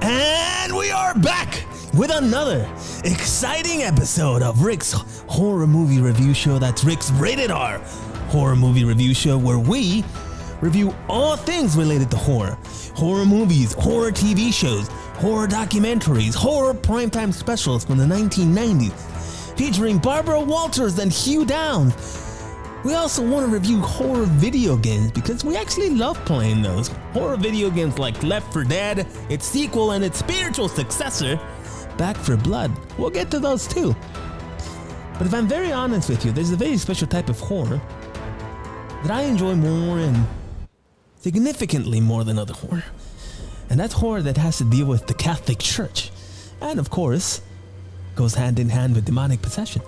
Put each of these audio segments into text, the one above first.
And we are back with another exciting episode of Rick's horror movie review show. That's Rick's Rated R horror movie review show, where we review all things related to horror. Horror movies, horror TV shows, horror documentaries, horror primetime specials from the 1990s, featuring Barbara Walters and Hugh Downs. We also want to review horror video games because we actually love playing those. Horror video games like Left 4 Dead, its sequel, and its spiritual successor, Back 4 Blood. We'll get to those too. But if I'm very honest with you, there's a very special type of horror that I enjoy more and significantly more than other horror. And that's horror that has to deal with the Catholic Church. And of course, goes hand in hand with demonic possession.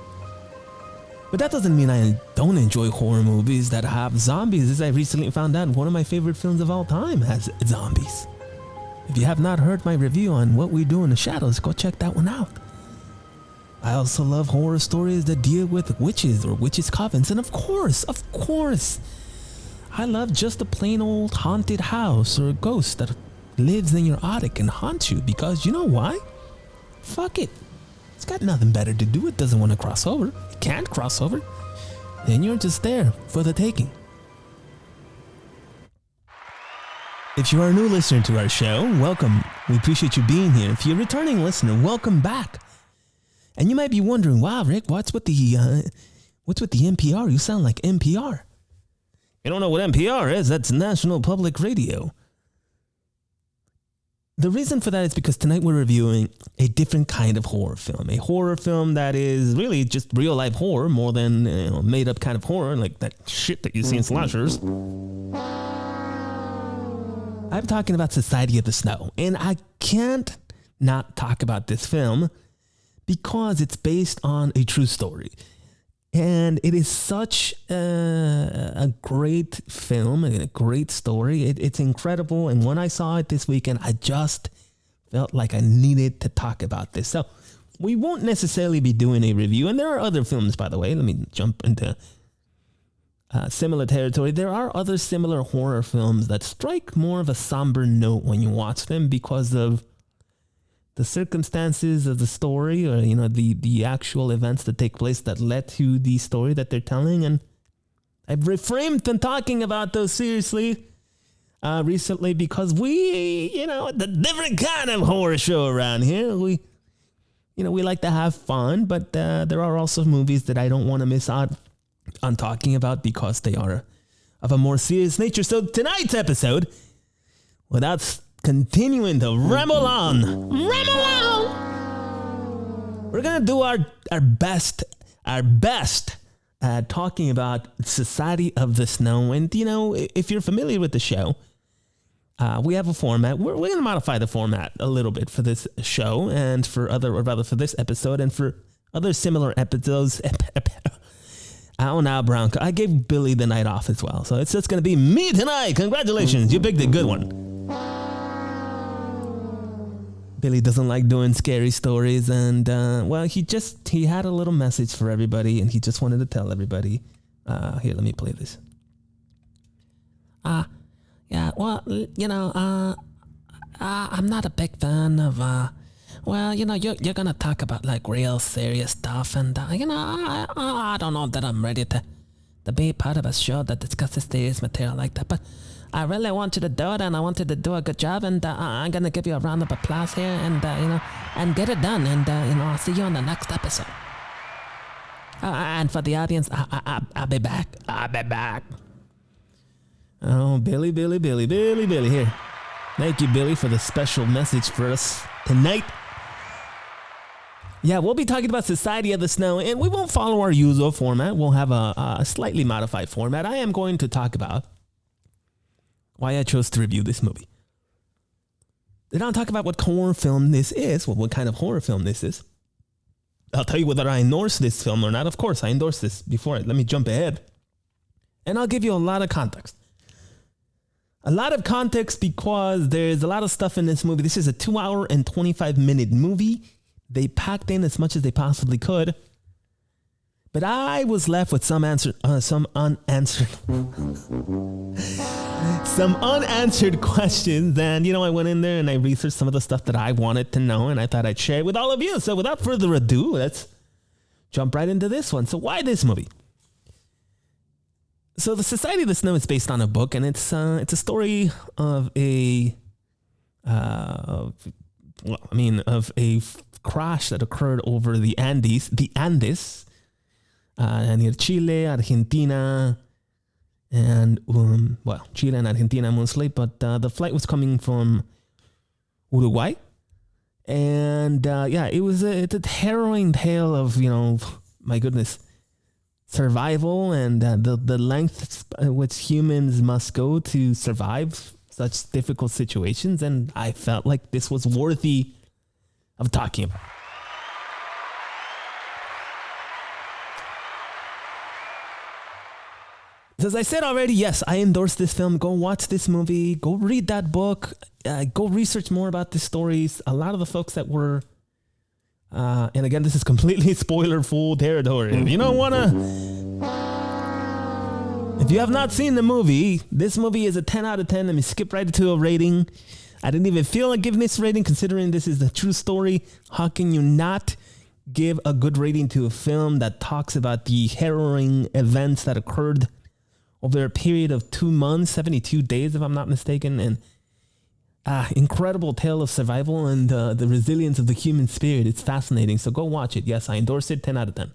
But that doesn't mean I don't enjoy horror movies that have zombies. As I recently found out, one of my favorite films of all time has zombies. If you have not heard my review on What We Do in the Shadows, go check that one out. I also love horror stories that deal with witches or witches' covens. And of course, I love just a plain old haunted house or a ghost that lives in your attic and haunts you. Because you know why? Fuck it. It's got nothing better to do. It doesn't want to cross over. It can't cross over. Then you're just there for the taking. If you are a new listener to our show, welcome. We appreciate you being here. If you're a returning listener, welcome back. And you might be wondering, wow, Rick, what's with the NPR? You sound like NPR. You don't know what NPR is? That's National Public Radio. The reason for that is because tonight we're reviewing a different kind of horror film. A horror film that is really just real life horror more than made up kind of horror like that shit that you see in slashers. I'm talking about Society of the Snow. And I can't not talk about this film because it's based on a true story. And it is such a great film and a great story. It's incredible. And when I saw it this weekend, I just felt like I needed to talk about this. So we won't necessarily be doing a review. And there are other films, by the way. Let me jump into similar territory. There are other similar horror films that strike more of a somber note when you watch them because of the circumstances of the story, or the actual events that take place that led to the story that they're telling. And I've refrained from talking about those seriously recently because we, the different kind of horror show around here. We like to have fun, but there are also movies that I don't want to miss out on talking about because they are of a more serious nature. So tonight's episode, without continuing to ramble on, we're gonna do our best at talking about Society of the Snow. And if you're familiar with the show, we have a format. We're gonna modify the format a little bit for this show and for this episode and for other similar episodes. Oh, now Bronco, I gave Billy the night off as well, so it's just gonna be me tonight. Congratulations, you picked a good one. Billy doesn't like doing scary stories, and he had a little message for everybody, and he just wanted to tell everybody. Here, let me play this. I'm not a big fan of, you're gonna talk about like real serious stuff, and I don't know that I'm ready to be part of a show that discusses serious material like that, but I really want you to do it, and I want you to do a good job, and I'm gonna give you a round of applause here, and and get it done, and I'll see you on the next episode. And for the audience, I'll be back. Oh, Billy, here. Thank you, Billy, for the special message for us tonight. Yeah, we'll be talking about Society of the Snow, and we won't follow our usual format. We'll have a slightly modified format. I am going to talk about why I chose to review this movie. Then I'll talk about what horror film this is, what kind of horror film this is. I'll tell you whether I endorse this film or not. Of course, I endorsed this before. Let me jump ahead. And I'll give you a lot of context. A lot of context because there's a lot of stuff in this movie. This is a 2 hour and 25 minute movie. They packed in as much as they possibly could. But I was left with some unanswered some unanswered questions. And, I went in there and I researched some of the stuff that I wanted to know, and I thought I'd share it with all of you. So without further ado, let's jump right into this one. So why this movie? So the Society of the Snow is based on a book, and it's a story of a crash that occurred over the Andes, near Chile, Argentina, and Chile and Argentina mostly. But the flight was coming from Uruguay, and it's a harrowing tale of my goodness, survival and the lengths which humans must go to survive such difficult situations. And I felt like this was worthy of talking about. So as I said already, yes, I endorse this film. Go watch this movie. Go read that book. Go research more about the stories. A lot of the folks that were and again, this is completely spoiler-full territory. If you don't want to... If you have not seen the movie, this movie is a 10 out of 10. Let me skip right to a rating. I didn't even feel like giving this rating, considering this is the true story. How can you not give a good rating to a film that talks about the harrowing events that occurred over a period of 2 months, 72 days, if I'm not mistaken, and incredible tale of survival and the resilience of the human spirit. It's fascinating. So go watch it. Yes, I endorse it. 10 out of 10. So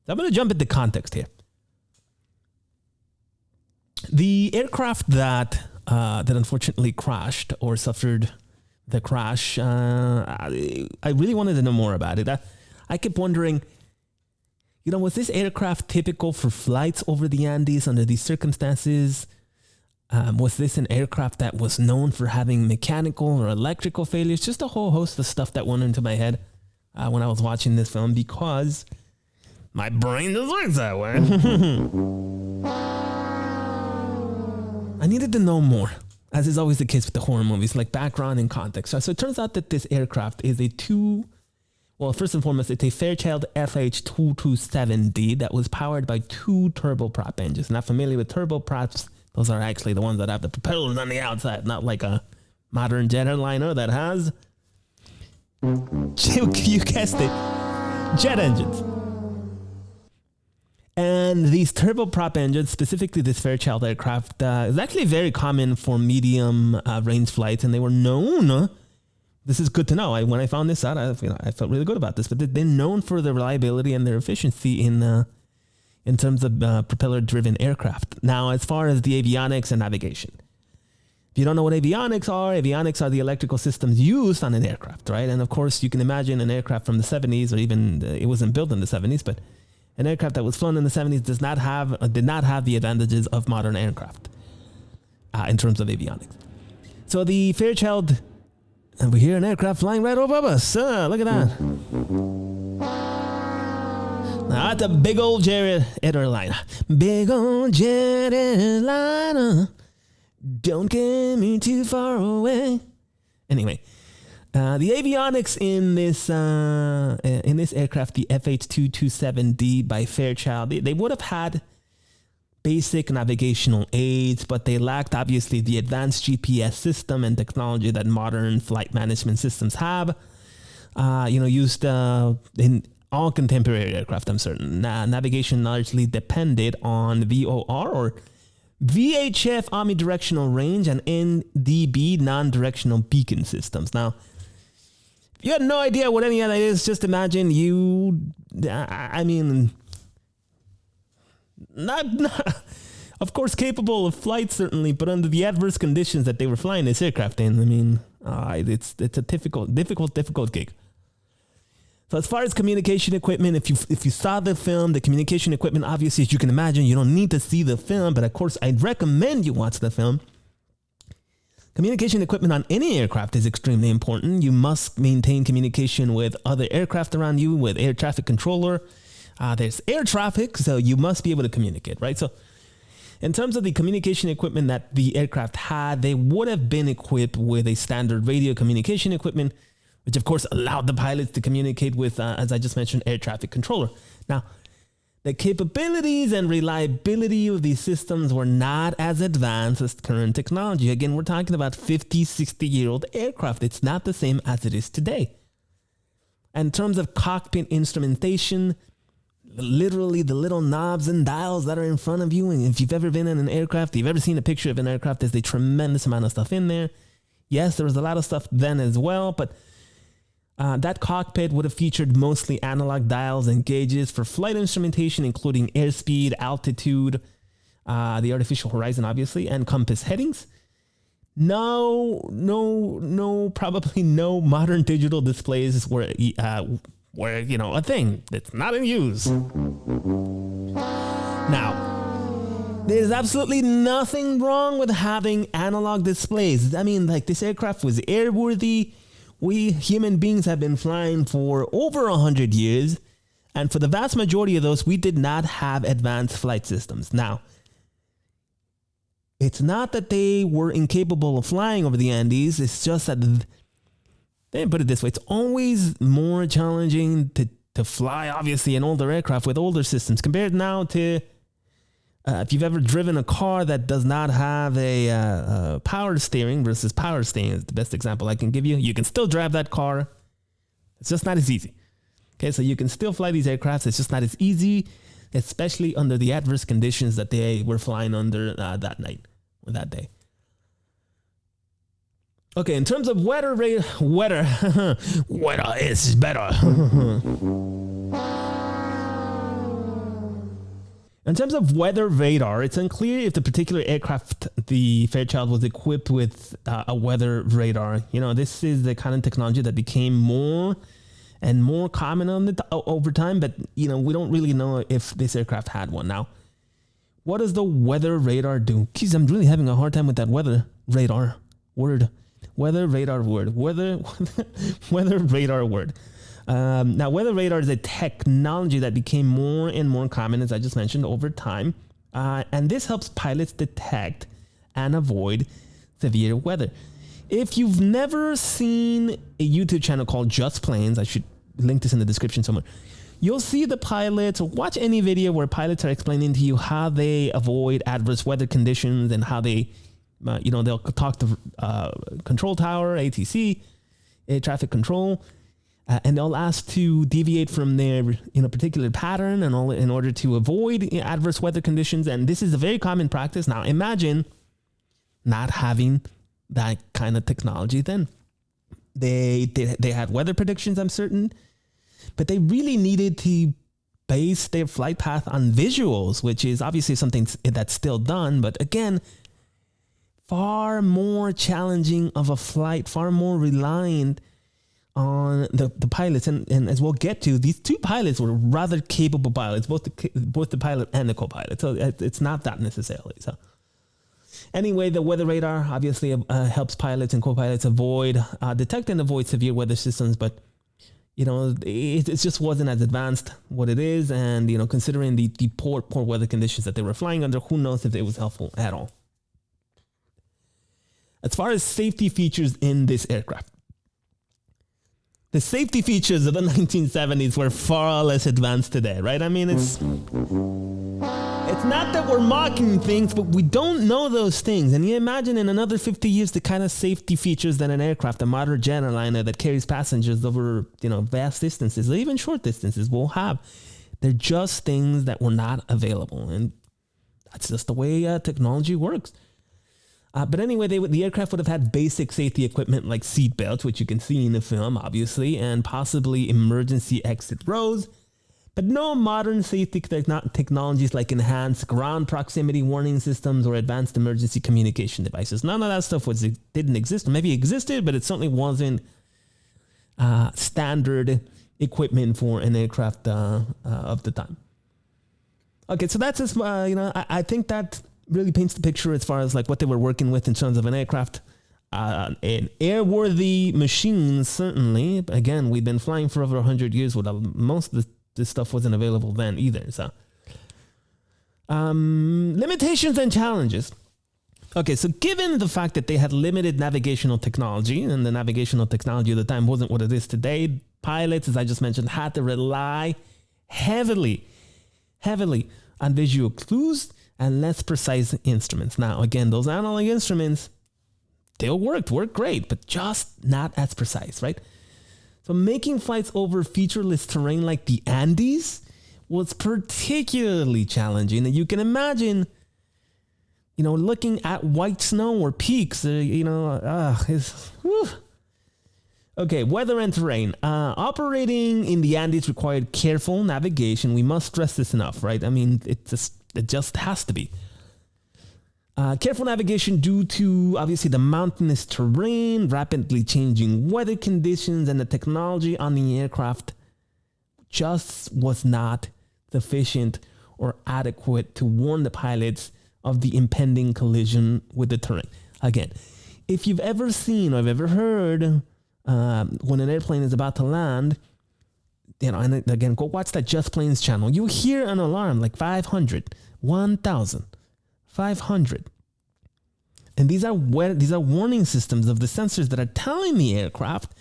I'm going to jump into context here. The aircraft that unfortunately crashed or suffered the crash, I really wanted to know more about it. I kept wondering, was this aircraft typical for flights over the Andes under these circumstances? Was this an aircraft that was known for having mechanical or electrical failures? Just a whole host of stuff that went into my head when I was watching this film, because my brain just works that way. I needed to know more, as is always the case with the horror movies, like background and context. So it turns out that this aircraft is first and foremost, it's a Fairchild FH227D that was powered by 2 turboprop engines. Not familiar with turboprops? Those are actually the ones that have the propellers on the outside, not like a modern jet airliner that has, you guessed it, jet engines. And these turboprop engines, specifically this Fairchild aircraft, is actually very common for medium range flights, and they were known. This is good to know. When I found this out, I felt really good about this. But they're known for their reliability and their efficiency in terms of propeller-driven aircraft. Now, as far as the avionics and navigation, if you don't know what avionics are the electrical systems used on an aircraft, right? And of course, you can imagine an aircraft from the 70s, or even it wasn't built in the 70s, but an aircraft that was flown in the 70s did not have the advantages of modern aircraft in terms of avionics. So the Fairchild, and we hear an aircraft flying right over us. Look at that. Now, that's a big old jet airliner. Big old jet airliner. Don't get me too far away. Anyway, the avionics in this aircraft, the FH227D by Fairchild, they would have had basic navigational aids, but they lacked obviously the advanced GPS system and technology that modern flight management systems have. Used in all contemporary aircraft, I'm certain. Navigation largely depended on VOR or VHF omnidirectional range and NDB non-directional beacon systems. Now, if you had no idea what any of that is, just imagine not of course capable of flight, certainly, but under the adverse conditions that they were flying this aircraft in, it's a difficult gig. So as far as communication equipment, if you saw the film, the communication equipment, obviously, as you can imagine, you don't need to see the film, but of course, I'd recommend you watch the film. Communication equipment on any aircraft is extremely important. You must maintain communication with other aircraft around you, with air traffic controller. There's air traffic, so you must be able to communicate, right? So in terms of the communication equipment that the aircraft had, they would have been equipped with a standard radio communication equipment, which of course allowed the pilots to communicate with, as I just mentioned, air traffic controller. Now, The capabilities and reliability of these systems were not as advanced as current technology. Again, we're talking about 50, 60-year-old aircraft. It's not the same as it is today. And in terms of cockpit instrumentation, literally the little knobs and dials that are in front of you, and if you've ever been in an aircraft, you've ever seen a picture of an aircraft, there's a tremendous amount of stuff in there. Yes, there was a lot of stuff then as well, but that cockpit would have featured mostly analog dials and gauges for flight instrumentation, including airspeed, altitude, the artificial horizon, obviously, and compass headings. Probably no modern digital displays were a thing that's not in use. Now, there's absolutely nothing wrong with having analog displays. I mean, like, this aircraft was airworthy. We human beings have been flying for over 100 years, and for the vast majority of those, we did not have advanced flight systems. Now, it's not that they were incapable of flying over the Andes. It's just that, they put it this way, it's always more challenging to fly, obviously, an older aircraft with older systems compared now to if you've ever driven a car that does not have a power steering versus power steering is the best example I can give you. You can still drive that car. It's just not as easy. Okay, so you can still fly these aircrafts. It's just not as easy, especially under the adverse conditions that they were flying under that night or that day. Okay, in terms of weather is better. In terms of weather radar, it's unclear if the particular aircraft, the Fairchild, was equipped with a weather radar. You know, this is the kind of technology that became more and more common over time, but, you know, we don't really know if this aircraft had one. Now, what does the weather radar do? Geez, I'm really having a hard time with that weather radar word. Weather radar word. Weather radar word. Now, weather radar is a technology that became more and more common, as I just mentioned, over time. And this helps pilots detect and avoid severe weather. If you've never seen a YouTube channel called Just Planes, I should link this in the description somewhere, you'll see the pilots, or watch any video where pilots are explaining to you how they avoid adverse weather conditions and how they, they'll talk to control tower, ATC, air traffic control, and they'll ask to deviate from their particular pattern and all in order to avoid adverse weather conditions. And this is a very common practice. Now, imagine not having that kind of technology then. They had weather predictions, I'm certain, but they really needed to base their flight path on visuals, which is obviously something that's still done, but again, far more challenging of a flight, far more reliant on the pilots. And as we'll get to, these two pilots were rather capable pilots, both the pilot and the co-pilot. So it's not that necessarily. So anyway, the weather radar obviously helps pilots and co-pilots detect and avoid severe weather systems, but it just wasn't as advanced what it is. And, considering the poor weather conditions that they were flying under, who knows if it was helpful at all. As far as safety features in this aircraft, the safety features of the 1970s were far less advanced today, right? I mean, it's not that we're mocking things, but we don't know those things. And you imagine in another 50 years, the kind of safety features that an aircraft, a modern jetliner that carries passengers over, vast distances, or even short distances will have. They're just things that were not available. And that's just the way technology works. But anyway, the aircraft would have had basic safety equipment like seat belts, which you can see in the film, obviously, and possibly emergency exit rows. But no modern safety technologies like enhanced ground proximity warning systems or advanced emergency communication devices. None of that stuff didn't exist. Or maybe existed, but it certainly wasn't standard equipment for an aircraft of the time. Okay, so that's just, I think that really paints the picture as far as like what they were working with in terms of an aircraft. An airworthy machine, certainly. Again, we've been flying for over 100 years with most of this stuff wasn't available then either. So, limitations and challenges. Okay, so given the fact that they had limited navigational technology, and the navigational technology at the time wasn't what it is today, pilots, as I just mentioned, had to rely heavily heavily on visual clues and less precise instruments. Now, again, those analog instruments, they worked great, but just not as precise, right? So making flights over featureless terrain like the Andes was particularly challenging. And you can imagine, looking at white snow or peaks, Okay, weather and terrain. Operating in the Andes required careful navigation. We must stress this enough, right? I mean, it just has to be. Careful navigation due to, obviously, the mountainous terrain, rapidly changing weather conditions, and the technology on the aircraft just was not sufficient or adequate to warn the pilots of the impending collision with the terrain. Again, if you've ever seen or have ever heard when an airplane is about to land, and again, go watch that Just Planes channel. You hear an alarm like 500, 1,000, 500. And these are warning systems of the sensors that are telling the aircraft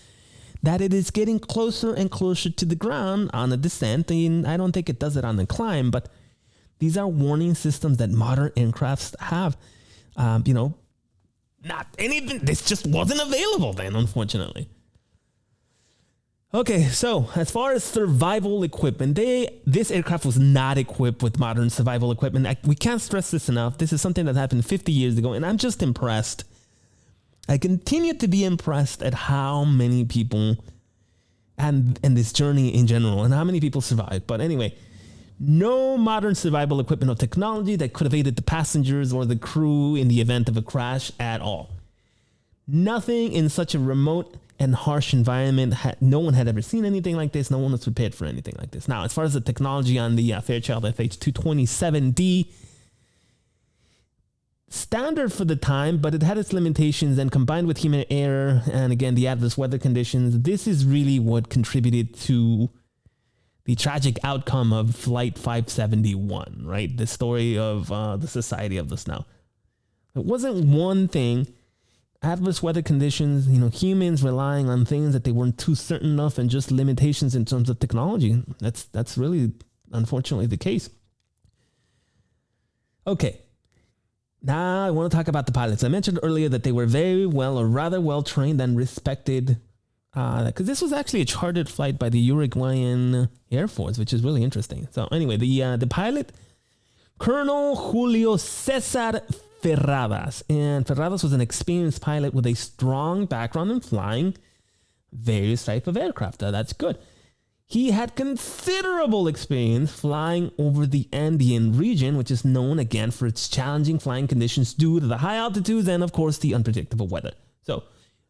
that it is getting closer and closer to the ground on a descent. And I don't think it does it on the climb, but these are warning systems that modern aircrafts have. Not anything. This just wasn't available then, unfortunately. Okay, so as far as survival equipment, this aircraft was not equipped with modern survival equipment. We can't stress this enough. This is something that happened 50 years ago, and I'm just impressed. I continue to be impressed at how many people and this journey in general and how many people survived. But anyway, no modern survival equipment or technology that could have aided the passengers or the crew in the event of a crash at all. Nothing in such a remote and harsh environment. No one had ever seen anything like this. No one was prepared for anything like this. Now, as far as the technology on the Fairchild FH227D, standard for the time, but it had its limitations, and combined with human error and, again, the adverse weather conditions, this is really what contributed to the tragic outcome of Flight 571, right? The story of the Society of the Snow. It wasn't one thing. Adverse weather conditions, humans relying on things that they weren't too certain of, and just limitations in terms of technology. That's really, unfortunately, the case. Okay. Now I want to talk about the pilots. I mentioned earlier that they were very well, or rather well trained and respected, because this was actually a chartered flight by the Uruguayan Air Force, which is really interesting. So anyway, the pilot, Colonel Julio Cesar Ferradas. And Ferradas was an experienced pilot with a strong background in flying various types of aircraft. That's good. He had considerable experience flying over the Andean region, which is known, again, for its challenging flying conditions due to the high altitudes and, of course, the unpredictable weather. So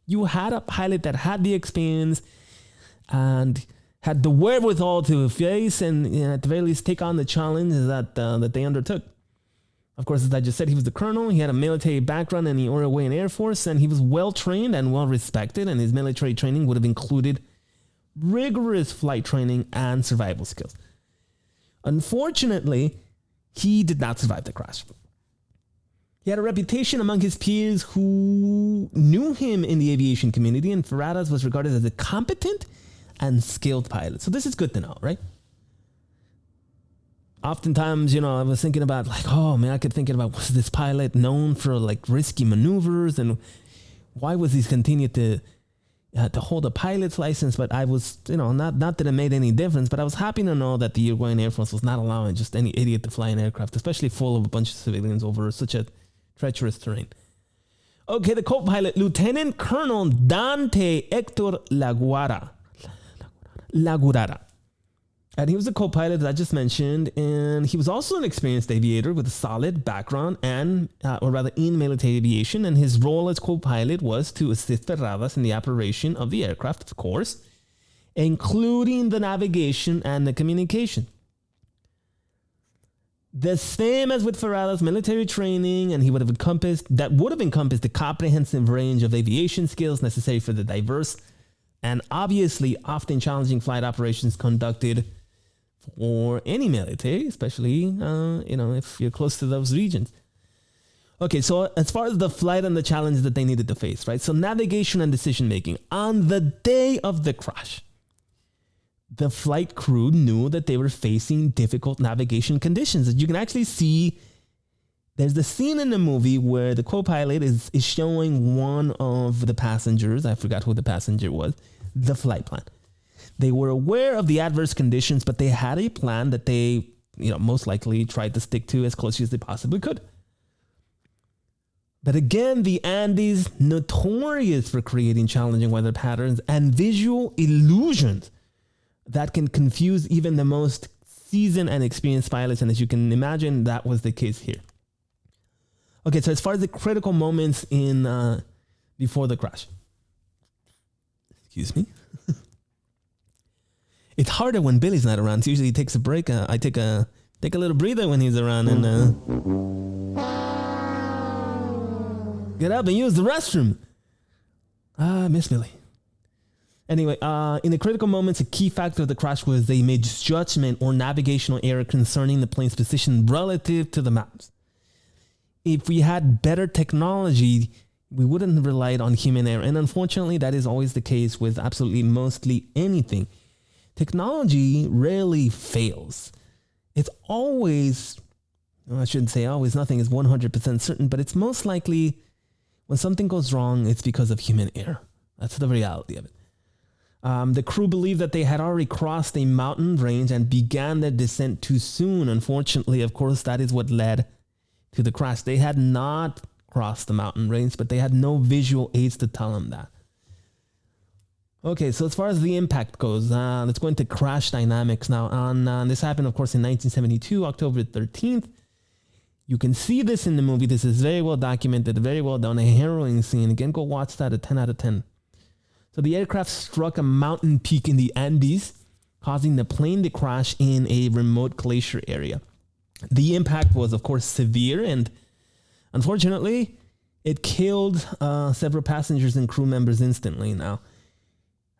you had a pilot that had the experience and had the wherewithal to face and, at the very least, take on the challenge that they undertook. Of course, as I just said, he was the colonel. He had a military background in the Uruguayan Air Force, and he was well-trained and well-respected, and his military training would have included rigorous flight training and survival skills. Unfortunately, he did not survive the crash. He had a reputation among his peers who knew him in the aviation community, and Ferradas was regarded as a competent and skilled pilot. So this is good to know, right? Oftentimes, I was thinking about I kept thinking about, was this pilot known for risky maneuvers, and why was he continued to hold a pilot's license? But I was, not that it made any difference, but I was happy to know that the Uruguayan Air Force was not allowing just any idiot to fly an aircraft, especially full of a bunch of civilians over such a treacherous terrain. Okay, the co-pilot, Lieutenant Colonel Dante Hector Lagurara. And he was a co-pilot that I just mentioned, and he was also an experienced aviator with a solid background in military aviation, and his role as co-pilot was to assist Ferradas in the operation of the aircraft, of course, including the navigation and the communication. The same as with Ferradas' military training, and he would have encompassed the comprehensive range of aviation skills necessary for the diverse and obviously often challenging flight operations conducted for any military, especially, if you're close to those regions. Okay, so as far as the flight and the challenge that they needed to face, right? So navigation and decision-making. On the day of the crash, the flight crew knew that they were facing difficult navigation conditions. You can actually see there's the scene in the movie where the co-pilot is showing one of the passengers, I forgot who the passenger was, the flight plan. They were aware of the adverse conditions, but they had a plan that they, most likely tried to stick to as closely as they possibly could. But again, the Andes, notorious for creating challenging weather patterns and visual illusions that can confuse even the most seasoned and experienced pilots. And as you can imagine, that was the case here. Okay, so as far as the critical moments in before the crash. Excuse me. It's harder when Billy's not around. So usually he takes a break. I take a little breather when he's around and get up and use the restroom. Miss Billy. Anyway, in the critical moments, a key factor of the crash was they made judgment or navigational error concerning the plane's position relative to the maps. If we had better technology, we wouldn't have relied on human error. And unfortunately, that is always the case with absolutely mostly anything. Technology rarely fails. It's always, I shouldn't say always, nothing is 100% certain, but it's most likely when something goes wrong, it's because of human error. That's the reality of it. The crew believed that they had already crossed a mountain range and began their descent too soon. Unfortunately, of course, that is what led to the crash. They had not crossed the mountain range, but they had no visual aids to tell them that. Okay, so as far as the impact goes, let's go into crash dynamics now. This happened, of course, in 1972, October 13th. You can see this in the movie. This is very well documented, very well done, a harrowing scene. Again, go watch that, a 10 out of 10. So the aircraft struck a mountain peak in the Andes, causing the plane to crash in a remote glacier area. The impact was, of course, severe, and unfortunately, it killed several passengers and crew members instantly. Now,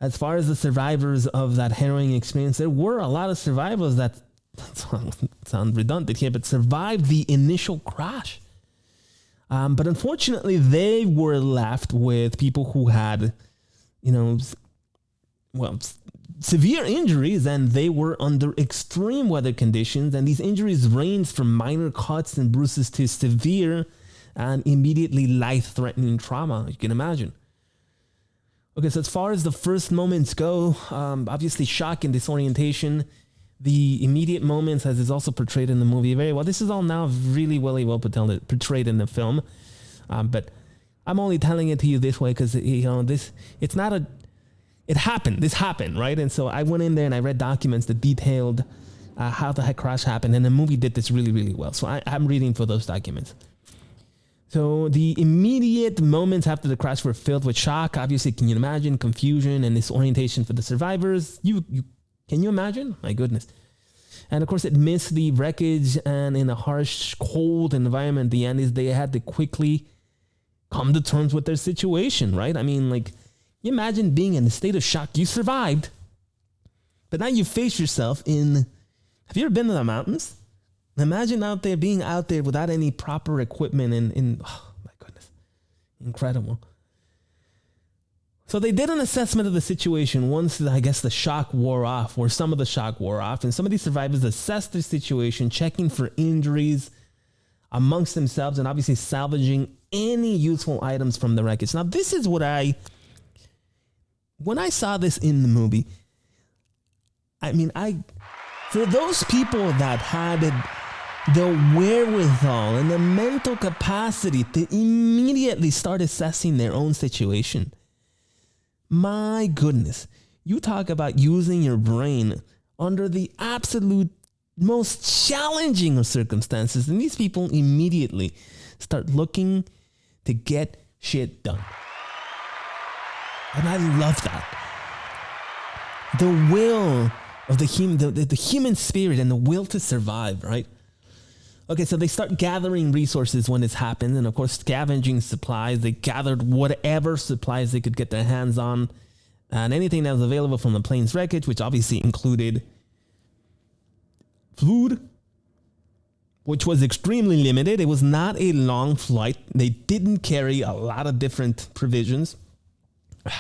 as far as the survivors of that harrowing experience, there were a lot of survivors that sound redundant here, but survived the initial crash. But unfortunately, they were left with people who had, severe injuries, and they were under extreme weather conditions. And these injuries ranged from minor cuts and bruises to severe and immediately life-threatening trauma, you can imagine. Okay, so as far as the first moments go, obviously shock and disorientation. The immediate moments, as is also portrayed in the movie very well. This is all now really well portrayed in the film. But I'm only telling it to you this way because, this happened, right? And so I went in there and I read documents that detailed how the crash happened. And the movie did this really well. So I'm reading for those documents. So the immediate moments after the crash were filled with shock. Obviously, can you imagine confusion and disorientation for the survivors? Can you imagine? My goodness. And of course, amidst the wreckage and in a harsh, cold environment, the Andes, they had to quickly come to terms with their situation, right? I mean, you imagine being in a state of shock. You survived, but now you face yourself in, have you ever been to the mountains? Imagine being out there without any proper equipment and oh my goodness, incredible. So they did an assessment of the situation once, I guess, the shock wore off, or some of the shock wore off, and some of these survivors assessed their situation, checking for injuries amongst themselves and obviously salvaging any useful items from the wreckage. Now, this is what when I saw this in the movie, for those people that had the wherewithal and the mental capacity to immediately start assessing their own situation, my goodness, you talk about using your brain under the absolute most challenging of circumstances, and these people immediately start looking to get shit done. And I love that. The will of the human spirit and the will to survive, right? Okay, so they start gathering resources when this happens, and of course, scavenging supplies. They gathered whatever supplies they could get their hands on, and anything that was available from the plane's wreckage, which obviously included food, which was extremely limited. It was not a long flight. They didn't carry a lot of different provisions.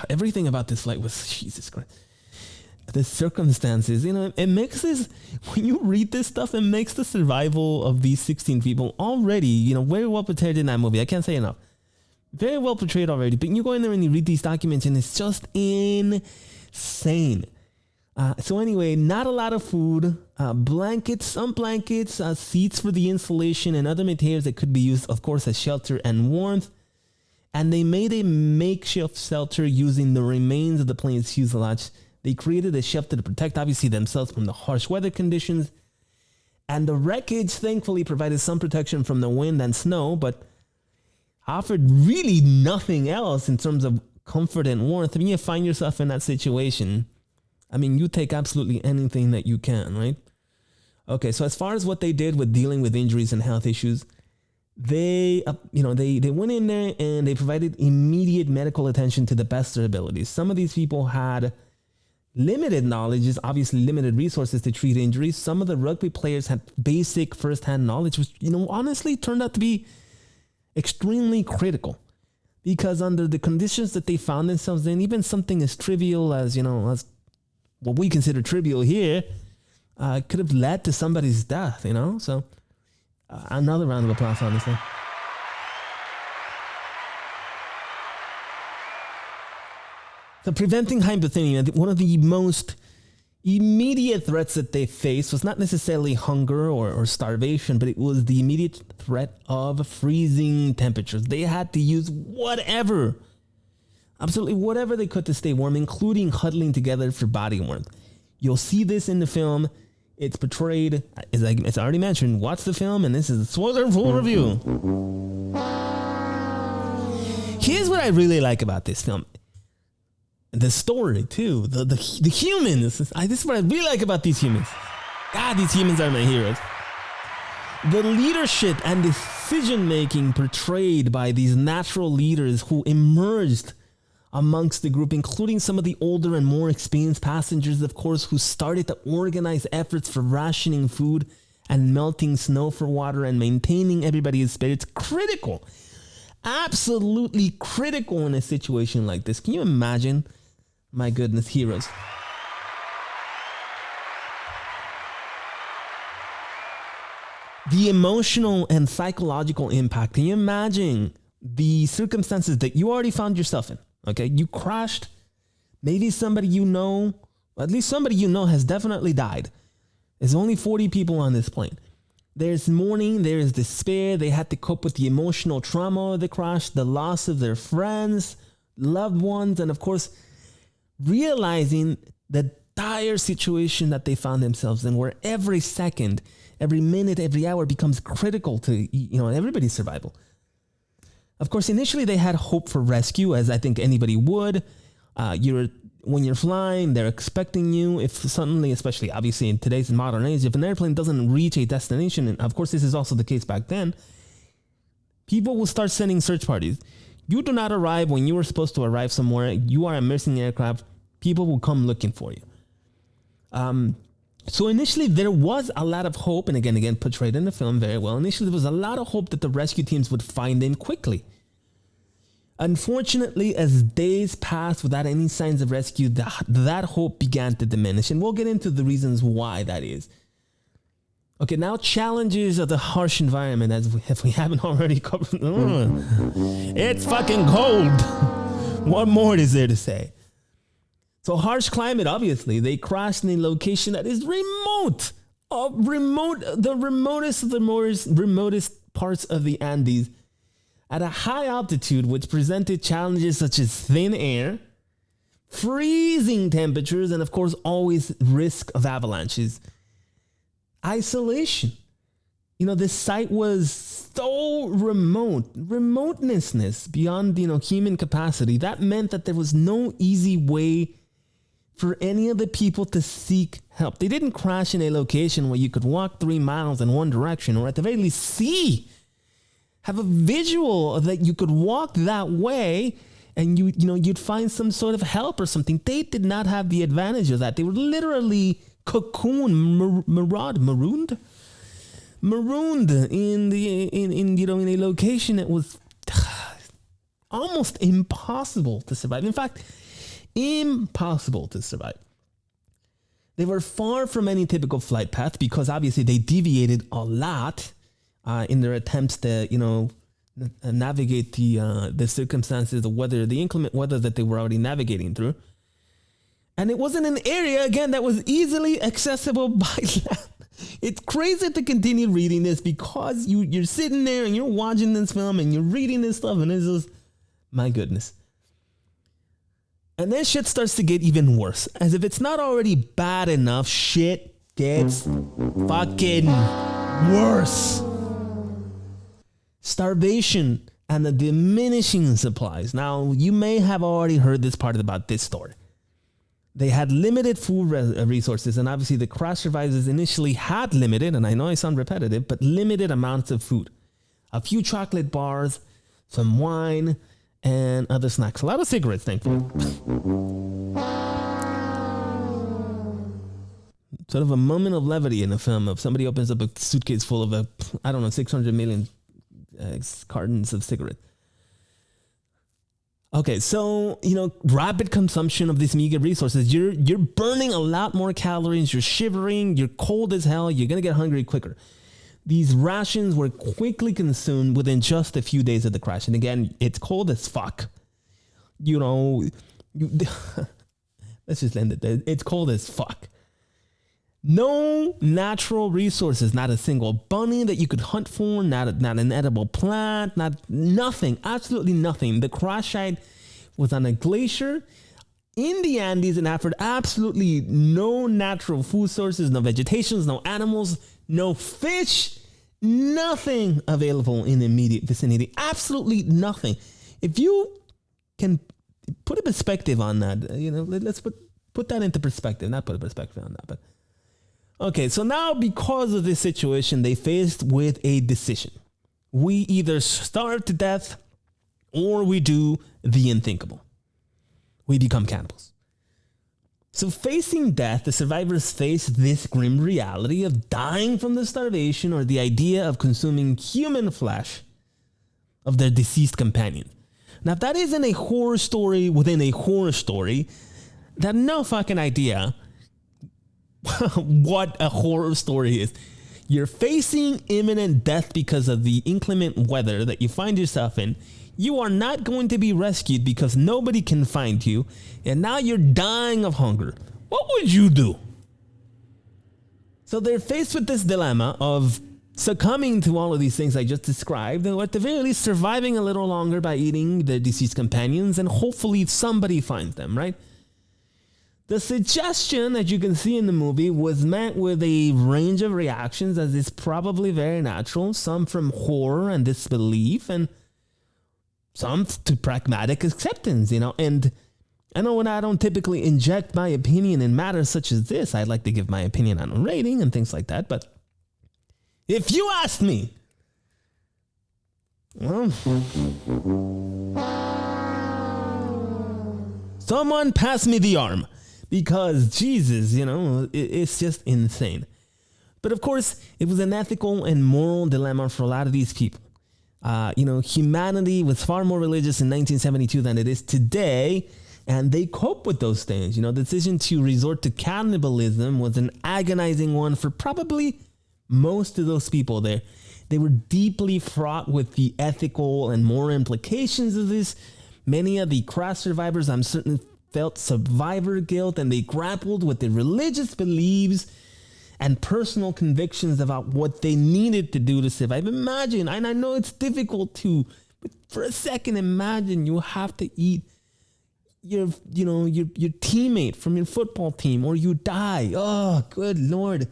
Everything about this flight was, Jesus Christ. the circumstances, it makes this, when you read this stuff, it makes the survival of these 16 people already, very well portrayed in that movie. I can't say enough. Very well portrayed already. But you go in there and you read these documents and it's just insane. So anyway, not a lot of food, some blankets, seats for the insulation and other materials that could be used, of course, as shelter and warmth. And they made a makeshift shelter using the remains of the plane's fuselage. They created a shelter to protect, obviously, themselves from the harsh weather conditions. And the wreckage, thankfully, provided some protection from the wind and snow, but offered really nothing else in terms of comfort and warmth. You find yourself in that situation, you take absolutely anything that you can, right? Okay, so as far as what they did with dealing with injuries and health issues, they went in there and they provided immediate medical attention to the best of their abilities. Some of these people had limited knowledge, obviously limited resources to treat injuries. Some of the rugby players had basic first-hand knowledge, which, honestly turned out to be extremely critical. Because under the conditions that they found themselves in, even something as trivial as what we consider trivial here, could have led to somebody's death, So another round of applause, honestly. So preventing hypothermia, one of the most immediate threats that they faced was not necessarily hunger or starvation, but it was the immediate threat of freezing temperatures. They had to use absolutely whatever they could to stay warm, including huddling together for body warmth. You'll see this in the film. It's portrayed, as I already mentioned, watch the film, and this is a spoiler-full review. Here's what I really like about this film. The story, too. The humans. This is what I really like about these humans. God, these humans are my heroes. The leadership and decision-making portrayed by these natural leaders who emerged amongst the group, including some of the older and more experienced passengers, of course, who started to organize efforts for rationing food and melting snow for water and maintaining everybody's spirits. Critical. Absolutely critical in a situation like this. Can you imagine? My goodness, heroes. The emotional and psychological impact. Can you imagine the circumstances that you already found yourself in? Okay, you crashed. Maybe somebody at least somebody has definitely died. There's only 40 people on this plane. There's mourning, there's despair. They had to cope with the emotional trauma of the crash, the loss of their friends, loved ones, and of course, realizing the dire situation that they found themselves in, where every second, every minute, every hour becomes critical to everybody's survival. Of course, initially they had hope for rescue, as I think anybody would. When you're flying, they're expecting you. If suddenly, especially obviously in today's modern age, if an airplane doesn't reach a destination, and of course this is also the case back then, people will start sending search parties. You do not arrive when you were supposed to arrive somewhere. You are a missing aircraft. People will come looking for you. So initially there was a lot of hope, and again portrayed in the film very well. Initially there was a lot of hope that the rescue teams would find them quickly. Unfortunately, as days passed without any signs of rescue, that hope began to diminish, and we'll get into the reasons why that is. Okay, now challenges of the harsh environment, if we haven't already covered. It's fucking cold. What more is there to say? So harsh climate, obviously. They crashed in a location that is remote. The remotest of the remotest parts of the Andes at a high altitude, which presented challenges such as thin air, freezing temperatures, and of course, always risk of avalanches. Isolation. This site was so remoteness beyond, human capacity. That meant that there was no easy way for any of the people to seek help. They didn't crash in a location where you could walk 3 miles in one direction, or at the very least have a visual that you could walk that way and you'd find some sort of help or something. They did not have the advantage of that. They were literally marooned in a location that was almost impossible to survive. In fact, impossible to survive. They were far from any typical flight path because obviously they deviated a lot in their attempts to, navigate the circumstances, the weather, the inclement weather that they were already navigating through. And it wasn't an area, again, that was easily accessible by land. It's crazy to continue reading this because you're sitting there and you're watching this film and you're reading this stuff and it's just, my goodness. And then shit starts to get even worse. As if it's not already bad enough, shit gets fucking worse. Starvation and the diminishing supplies. Now, you may have already heard this part about this story. They had limited food resources, and obviously the crash survivors initially had limited, and I know I sound repetitive, but limited amounts of food. A few chocolate bars, some wine, and other snacks. A lot of cigarettes, thankfully. Sort of a moment of levity in a film of somebody opens up a suitcase full of 600 million cartons of cigarettes. Okay, so, rapid consumption of these meager resources, you're burning a lot more calories, you're shivering, you're cold as hell, you're going to get hungry quicker. These rations were quickly consumed within just a few days of the crash. And again, it's cold as fuck. Let's just end it there. It's cold as fuck. No natural resources, not a single bunny that you could hunt for, not an edible plant, nothing, absolutely nothing. The crash site was on a glacier in the Andes and offered absolutely no natural food sources, no vegetations, no animals, no fish, nothing available in the immediate vicinity. Absolutely nothing. If you can put a perspective on that, let's put that into perspective, not put a perspective on that, but okay, so now because of this situation, they faced with a decision. We either starve to death or we do the unthinkable. We become cannibals. So facing death, the survivors faced this grim reality of dying from the starvation or the idea of consuming human flesh of their deceased companion. Now, if that isn't a horror story within a horror story, then no fucking idea what a horror story is. You're facing imminent death because of the inclement weather that you find yourself in. You are not going to be rescued because nobody can find you. And now you're dying of hunger. What would you do? So they're faced with this dilemma of succumbing to all of these things I just described, or at the very least surviving a little longer by eating their deceased companions, and hopefully somebody finds them, right? The suggestion, as you can see in the movie, was met with a range of reactions, as is probably very natural. Some from horror and disbelief, and some to pragmatic acceptance, And I know when I don't typically inject my opinion in matters such as this, I'd like to give my opinion on a rating and things like that. But if you ask me, well, someone pass me the arm. Because, Jesus, it's just insane. But of course, it was an ethical and moral dilemma for a lot of these people. Humanity was far more religious in 1972 than it is today, and they cope with those things. The decision to resort to cannibalism was an agonizing one for probably most of those people there. They were deeply fraught with the ethical and moral implications of this. Many of the crash survivors, I'm certain, felt survivor guilt, and they grappled with their religious beliefs and personal convictions about what they needed to do to survive. Imagine, and I know it's difficult to, but for a second, imagine you have to eat your teammate from your football team, or you die. Oh, good Lord.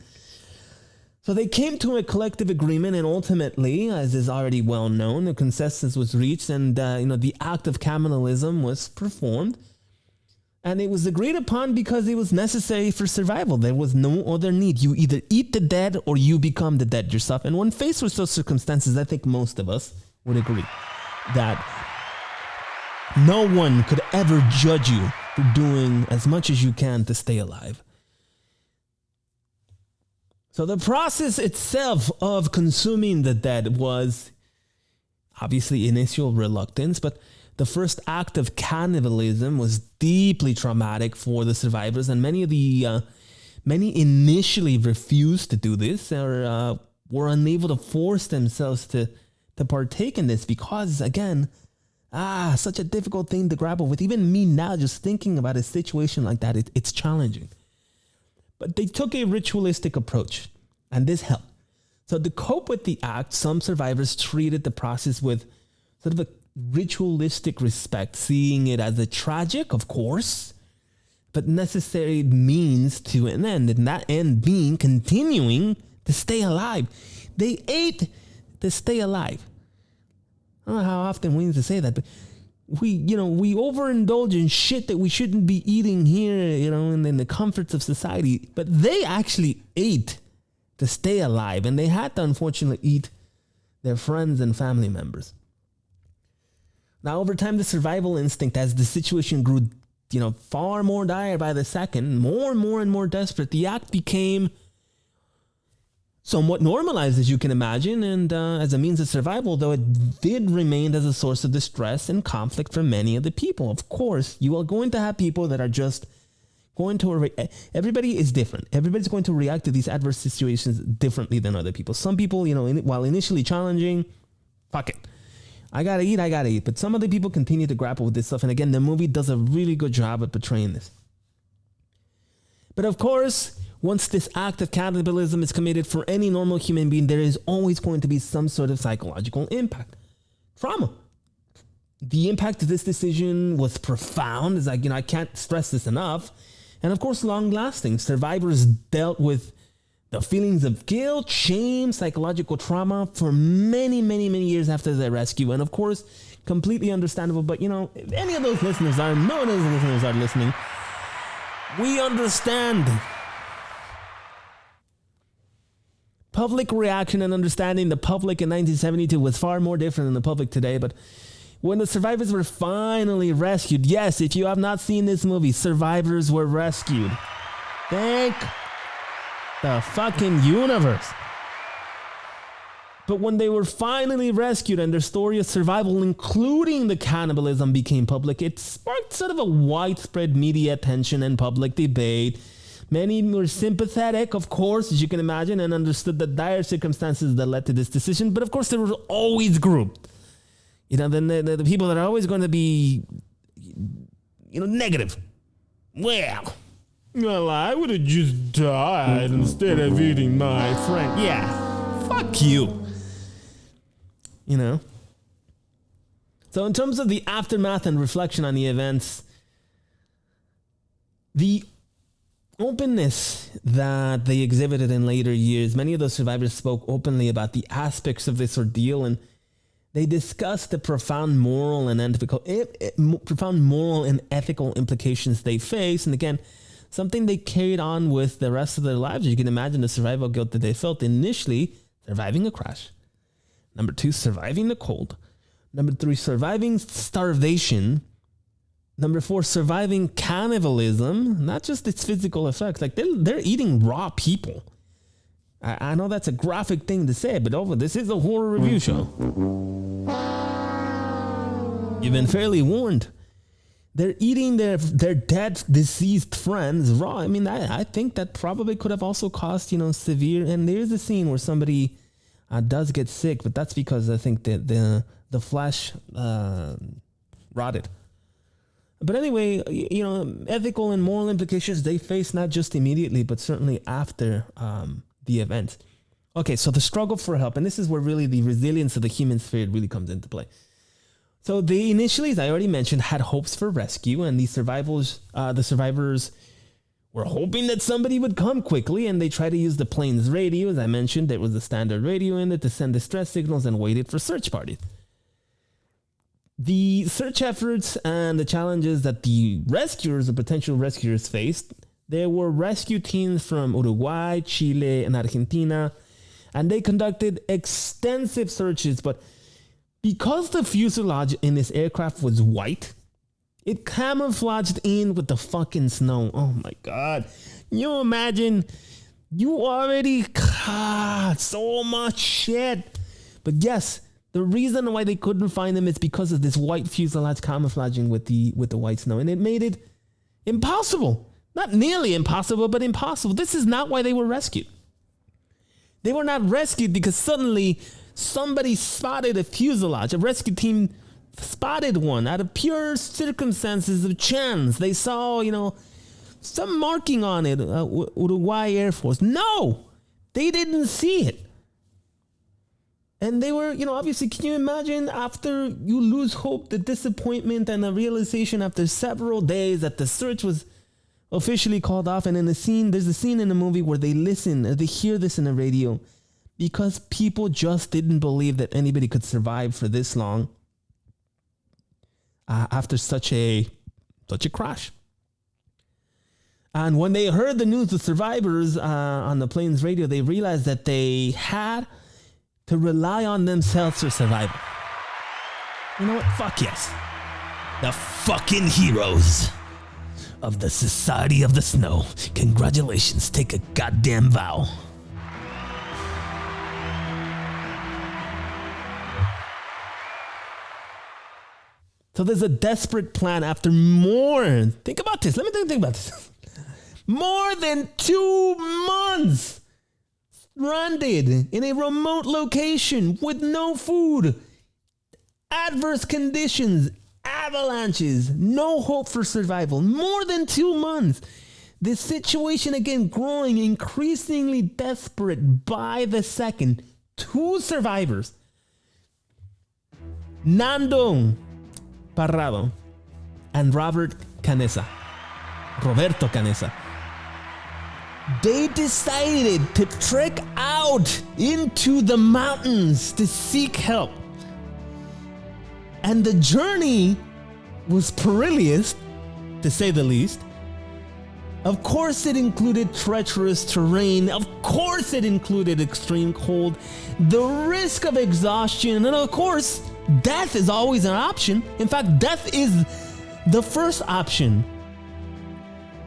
So they came to a collective agreement, and ultimately, as is already well known, the consensus was reached, and the act of cannibalism was performed. And it was agreed upon because it was necessary for survival. There was no other need. You either eat the dead or you become the dead yourself. And when faced with those circumstances, I think most of us would agree that no one could ever judge you for doing as much as you can to stay alive. So the process itself of consuming the dead was obviously initial reluctance, but the first act of cannibalism was deeply traumatic for the survivors, and many Many initially refused to do this or were unable to force themselves to partake in this because, again, such a difficult thing to grapple with. Even me now, just thinking about a situation like that, it's challenging. But they took a ritualistic approach, and this helped. So to cope with the act, some survivors treated the process with sort of a ritualistic respect, seeing it as a tragic, of course, but necessary means to an end, and that end being continuing to stay alive. They ate to stay alive. I don't know how often we need to say that, but we overindulge in shit that we shouldn't be eating here, in the comforts of society. But they actually ate to stay alive, and they had to unfortunately eat their friends and family members. Now, over time, the survival instinct, as the situation grew, far more dire by the second, more and more desperate, the act became somewhat normalized, as you can imagine, and as a means of survival, though it did remain as a source of distress and conflict for many of the people. Of course, you are going to have people that are just going to, everybody is different. Everybody's going to react to these adverse situations differently than other people. Some people, while initially challenging, fuck it. I gotta eat. But some other people continue to grapple with this stuff. And again, the movie does a really good job at portraying this. But of course, once this act of cannibalism is committed for any normal human being, there is always going to be some sort of psychological impact. Trauma. The impact of this decision was profound. It's like, I can't stress this enough. And of course, long-lasting. Survivors dealt with the feelings of guilt, shame, psychological trauma for many, many, many years after their rescue. And of course, completely understandable. But, if any of those listeners are, none of those listeners are listening, we understand. Public reaction and understanding the public in 1972 was far more different than the public today. But when the survivors were finally rescued, yes, if you have not seen this movie, survivors were rescued. Thank the fucking universe. But when they were finally rescued and their story of survival, including the cannibalism, became public, it sparked sort of a widespread media attention and public debate. Many were sympathetic, of course, as you can imagine, and understood the dire circumstances that led to this decision. But of course, there was always group. The people that are always going to be, negative. Well, I would have just died instead of eating my friend. Yeah, fuck you. So in terms of the aftermath and reflection on the events, the openness that they exhibited in later years, many of those survivors spoke openly about the aspects of this ordeal, and they discussed the profound moral and ethical implications they face. And again, something they carried on with the rest of their lives. You can imagine the survival guilt that they felt initially, surviving a crash. Number 2, surviving the cold. Number 3, surviving starvation. Number 4, surviving cannibalism. Not just its physical effects. Like they're eating raw people. I know that's a graphic thing to say, but this is a horror review show. You've been fairly warned. They're eating their dead, deceased friends raw. I mean, I think that probably could have also caused, severe. And there's a scene where somebody does get sick, but that's because I think that the flesh rotted. But anyway, ethical and moral implications they face not just immediately, but certainly after the event. Okay, so the struggle for help, and this is where really the resilience of the human spirit really comes into play. So they initially, as I already mentioned, had hopes for rescue, and the survivors were hoping that somebody would come quickly, and they tried to use the plane's radio. As I mentioned, there was a standard radio in it to send distress signals and waited for search parties. The search efforts and the challenges that the rescuers or potential rescuers faced, there were rescue teams from Uruguay, Chile, and Argentina, and they conducted extensive searches, but because the fuselage in this aircraft was white, it camouflaged in with the fucking snow. Oh my God. You imagine, you already caught so much shit. But yes, the reason why they couldn't find them is because of this white fuselage camouflaging with the white snow. And it made it impossible. Not nearly impossible, but impossible. This is not why they were rescued. They were not rescued because suddenly somebody spotted a fuselage. A rescue team spotted one out of pure circumstances of chance. They saw, some marking on it, Uruguay Air Force. No, they didn't see it. And they were, obviously, can you imagine after you lose hope, the disappointment and the realization after several days that the search was officially called off. And in the scene, there's a scene in the movie where they hear this in the radio because people just didn't believe that anybody could survive for this long after such a crash. And when they heard the news, the survivors on the plane's radio, they realized that they had to rely on themselves for survival. You know what? Fuck yes. The fucking heroes of the Society of the Snow. Congratulations. Take a goddamn vow. So there's a desperate plan after think about this. Let me think about this. More than 2 months stranded in a remote location with no food, adverse conditions, avalanches, no hope for survival. More than 2 months. The situation again growing increasingly desperate by the second. 2 survivors, Nando Parrado and Roberto Canessa, they decided to trek out into the mountains to seek help. And the journey was perilous, to say the least. Of course it included treacherous terrain. Of course it included extreme cold, the risk of exhaustion, and of course, death is always an option. In fact, death is the first option.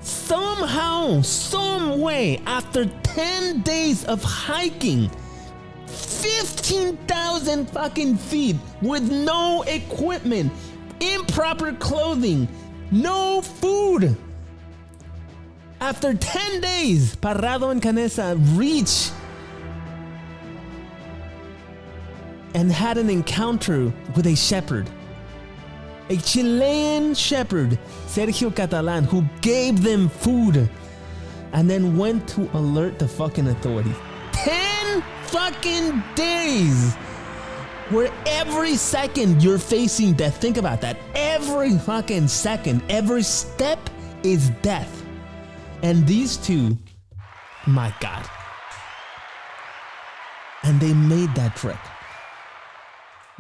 Somehow, some way, after 10 days of hiking, 15,000 fucking feet with no equipment, improper clothing, no food. After 10 days, Parrado and Canessa reached and had an encounter with a shepherd. A Chilean shepherd, Sergio Catalan, who gave them food and then went to alert the fucking authorities. 10 fucking days where every second you're facing death. Think about that. Every fucking second, every step is death. And these 2, my God. And they made that trek.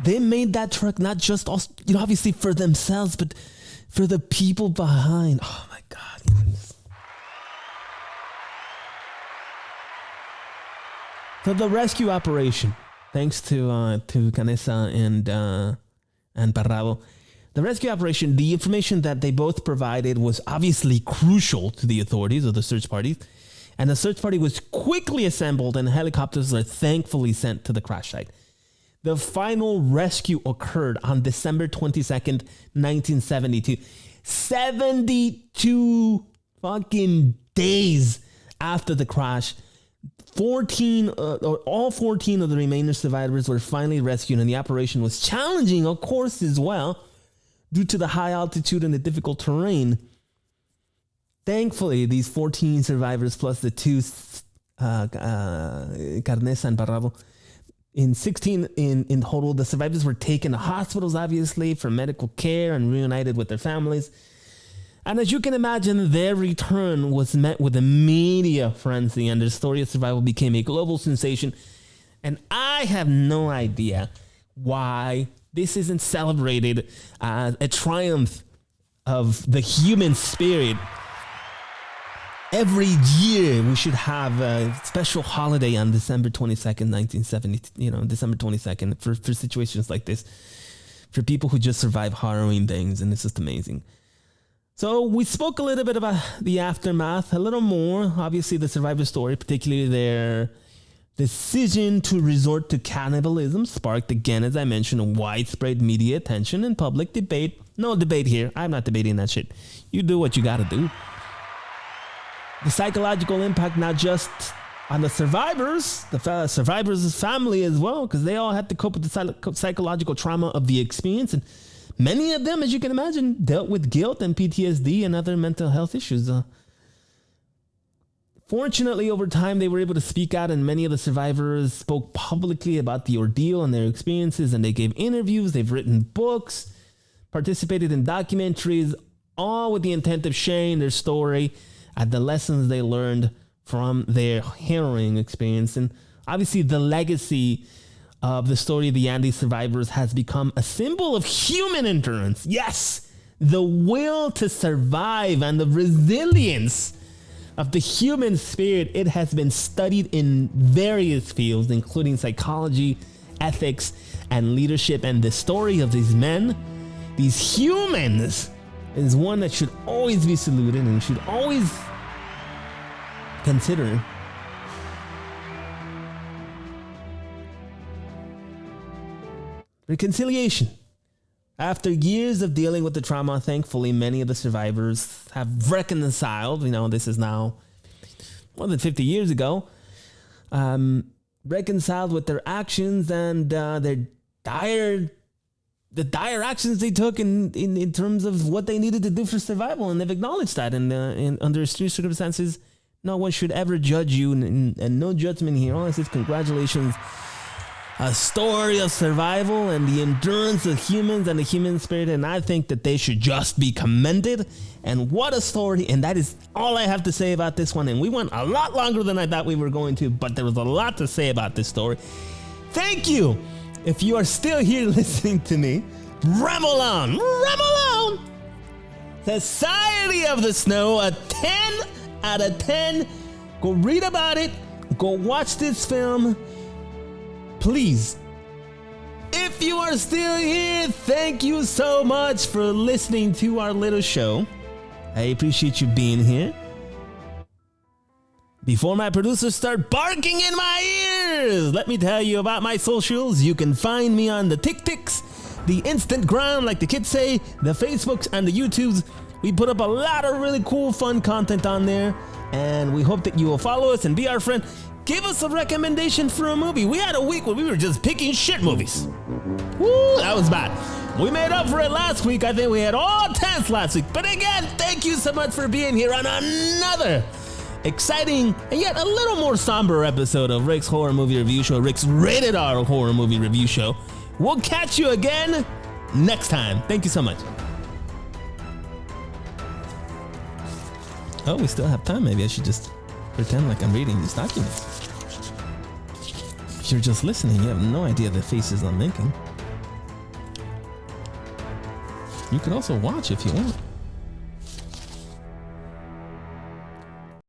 They made that trek not just, obviously for themselves, but for the people behind. Oh my God. So the rescue operation, thanks to Canessa and Parrado, the rescue operation, the information that they both provided was obviously crucial to the authorities or the search parties. And the search party was quickly assembled and helicopters were thankfully sent to the crash site. The final rescue occurred on December 22nd, 1972. 72 fucking days after the crash. All 14 of the remaining survivors were finally rescued, and the operation was challenging, of course, as well, due to the high altitude and the difficult terrain. Thankfully, these 14 survivors plus the 2, Canessa and Parrado, in 16 in total, the survivors were taken to hospitals, obviously, for medical care and reunited with their families. And as you can imagine, their return was met with a media frenzy, and their story of survival became a global sensation. And I have no idea why this isn't celebrated as a triumph of the human spirit. Every year we should have a special holiday on December 22nd, 1970, December 22nd for situations like this, for people who just survive harrowing things, and it's just amazing. So we spoke a little bit about the aftermath, a little more, obviously the survivor story, particularly their decision to resort to cannibalism sparked, again, as I mentioned, widespread media attention and public debate. No debate here. I'm not debating that shit. You do what you gotta do. the psychological impact, not just on the survivors, survivors' family as well, because they all had to cope with the psychological trauma of the experience. And many of them, as you can imagine, dealt with guilt and PTSD and other mental health issues. Fortunately, over time, they were able to speak out, and many of the survivors spoke publicly about the ordeal and their experiences, and they gave interviews, they've written books, participated in documentaries, all with the intent of sharing their story and the lessons they learned from their harrowing experience. And obviously, the legacy of the story of the Andes survivors has become a symbol of human endurance. Yes, the will to survive and the resilience of the human spirit. It has been studied in various fields, including psychology, ethics, and leadership. And the story of these men, these humans, is one that should always be saluted and should always consider. Reconciliation. After years of dealing with the trauma, thankfully, many of the survivors have reconciled. This is now more than 50 years ago. Reconciled with their actions and the dire actions they took in terms of what they needed to do for survival, and they've acknowledged that. And under extreme circumstances, no one should ever judge you, and no judgment here. All I say is congratulations. A story of survival and the endurance of humans and the human spirit, and I think that they should just be commended. And what a story. And that is all I have to say about this one. And we went a lot longer than I thought we were going to, but there was a lot to say about this story. Thank you. If you are still here listening to me, ramble on. Society of the Snow, a 10 out of 10. Go read about it. Go watch this film. Please, if you are still here, thank you so much for listening to our little show. I appreciate you being here. Before my producers start barking in my ears, let me tell you about my socials. You can find me on the TikToks, the Instagram, like the kids say, the Facebooks, and the YouTubes. We put up a lot of really cool, fun content on there, and we hope that you will follow us and be our friend. Give us a recommendation for a movie. We had a week where we were just picking shit movies. Woo, that was bad. We made up for it last week. I think we had all 10s last week. But again, thank you so much for being here on another exciting and yet a little more somber episode of Rick's Horror Movie Review Show, Rick's Rated R Horror Movie Review Show. We'll catch you again next time. Thank you so much. Oh, we still have time. Maybe I should just pretend like I'm reading these documents. If you're just listening, you have no idea the faces I'm making. You can also watch if you want.